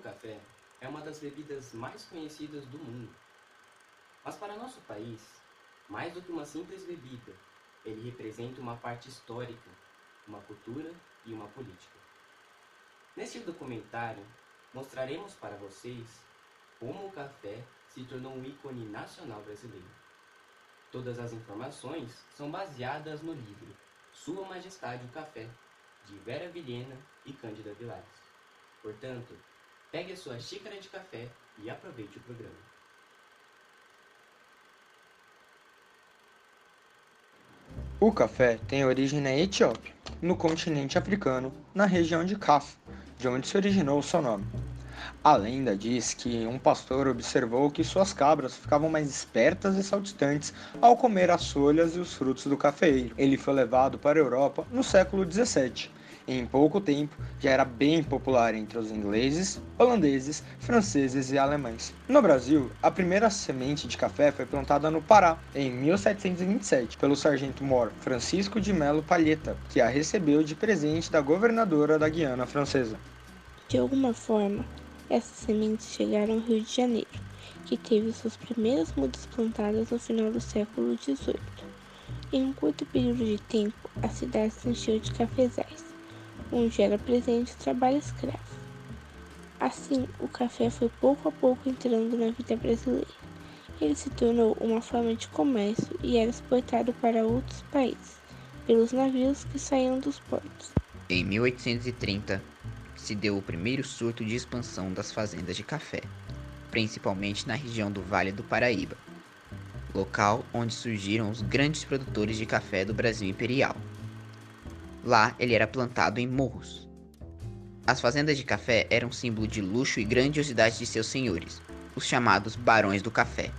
café é uma das bebidas mais conhecidas do mundo. Mas para nosso país, mais do que uma simples bebida, ele representa uma parte histórica, uma cultura e uma política. Neste documentário, mostraremos para vocês como o café se tornou um ícone nacional brasileiro. Todas as informações são baseadas no livro Sua Majestade o Café, de Vera Vilhena e Cândida Vilares. Portanto, pegue a sua xícara de café e aproveite o programa. O café tem origem na Etiópia, no continente africano, na região de Cafo, de onde se originou o seu nome. A lenda diz que um pastor observou que suas cabras ficavam mais espertas e saltitantes ao comer as folhas e os frutos do cafeeiro. Ele foi levado para a Europa no século XVII e em pouco tempo já era bem popular entre os ingleses, holandeses, franceses e alemães. No Brasil, a primeira semente de café foi plantada no Pará em 1727 pelo sargento-mor Francisco de Melo Palheta, que a recebeu de presente da governadora da Guiana Francesa. De alguma forma, essas sementes chegaram ao Rio de Janeiro, que teve suas primeiras mudas plantadas no final do século XVIII. Em um curto período de tempo, a cidade se encheu de cafezais, onde era presente o trabalho escravo. Assim, o café foi pouco a pouco entrando na vida brasileira. Ele se tornou uma forma de comércio e era exportado para outros países, pelos navios que saíam dos portos. Em 1830, se deu o primeiro surto de expansão das fazendas de café, principalmente na região do Vale do Paraíba, local onde surgiram os grandes produtores de café do Brasil Imperial. Lá ele era plantado em morros. As fazendas de café eram símbolo de luxo e grandiosidade de seus senhores, os chamados barões do café.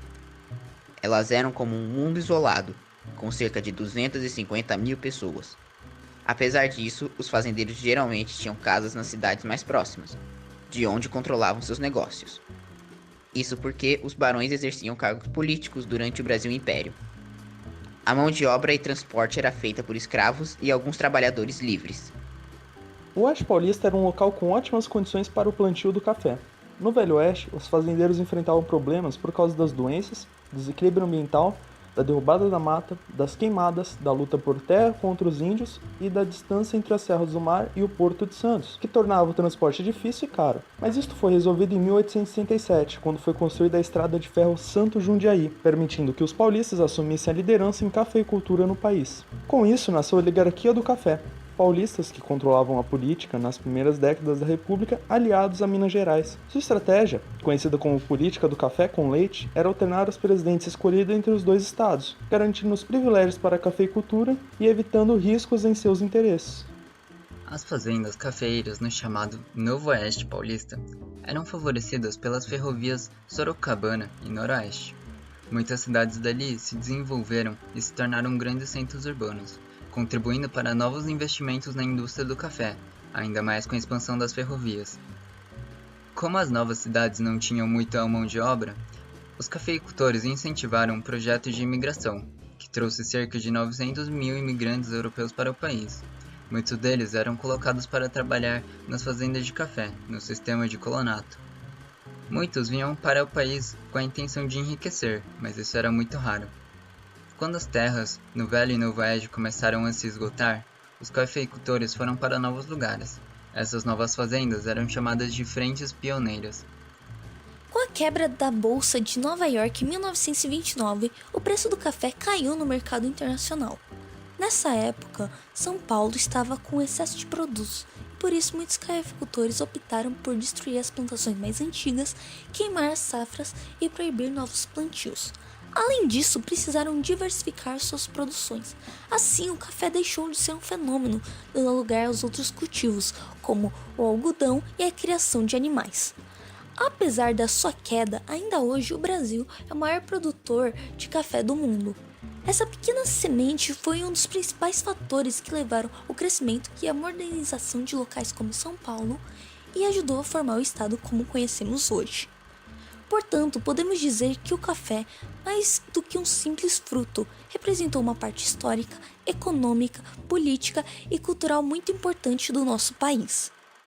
Elas eram como um mundo isolado, com cerca de 250 mil pessoas. Apesar disso, os fazendeiros geralmente tinham casas nas cidades mais próximas, de onde controlavam seus negócios. Isso porque os barões exerciam cargos políticos durante o Brasil Império. A mão de obra e transporte era feita por escravos e alguns trabalhadores livres. O Oeste Paulista era um local com ótimas condições para o plantio do café. No Velho Oeste, os fazendeiros enfrentavam problemas por causa das doenças, do desequilíbrio ambiental, da derrubada da mata, das queimadas, da luta por terra contra os índios e da distância entre as Serras do Mar e o Porto de Santos, que tornava o transporte difícil e caro. Mas isto foi resolvido em 1867, quando foi construída a estrada de ferro Santo Jundiaí, permitindo que os paulistas assumissem a liderança em cafeicultura no país. Com isso, nasceu a oligarquia do café, paulistas que controlavam a política nas primeiras décadas da República, aliados a Minas Gerais. Sua estratégia, conhecida como política do café com leite, era alternar os presidentes escolhidos entre os dois estados, garantindo os privilégios para a cafeicultura e evitando riscos em seus interesses. As fazendas cafeeiras no chamado Novo Oeste Paulista eram favorecidas pelas ferrovias Sorocabana e Noroeste. Muitas cidades dali se desenvolveram e se tornaram grandes centros urbanos, contribuindo para novos investimentos na indústria do café, ainda mais com a expansão das ferrovias. Como as novas cidades não tinham muita mão de obra, os cafeicultores incentivaram um projeto de imigração, que trouxe cerca de 900 mil imigrantes europeus para o país. Muitos deles eram colocados para trabalhar nas fazendas de café, no sistema de colonato. Muitos vinham para o país com a intenção de enriquecer, mas isso era muito raro. Quando as terras no Velho e Novo Oeste começaram a se esgotar, os cafeicultores foram para novos lugares. Essas novas fazendas eram chamadas de frentes pioneiras. Com a quebra da Bolsa de Nova York em 1929, o preço do café caiu no mercado internacional. Nessa época, São Paulo estava com excesso de produtos, e por isso muitos cafeicultores optaram por destruir as plantações mais antigas, queimar as safras e proibir novos plantios. Além disso, precisaram diversificar suas produções. Assim, o café deixou de ser um fenômeno, dando lugar aos outros cultivos, como o algodão e a criação de animais. Apesar da sua queda, ainda hoje o Brasil é o maior produtor de café do mundo. Essa pequena semente foi um dos principais fatores que levaram ao crescimento e à modernização de locais como São Paulo e ajudou a formar o estado como conhecemos hoje. Portanto, podemos dizer que o café, mais do que um simples fruto, representou uma parte histórica, econômica, política e cultural muito importante do nosso país.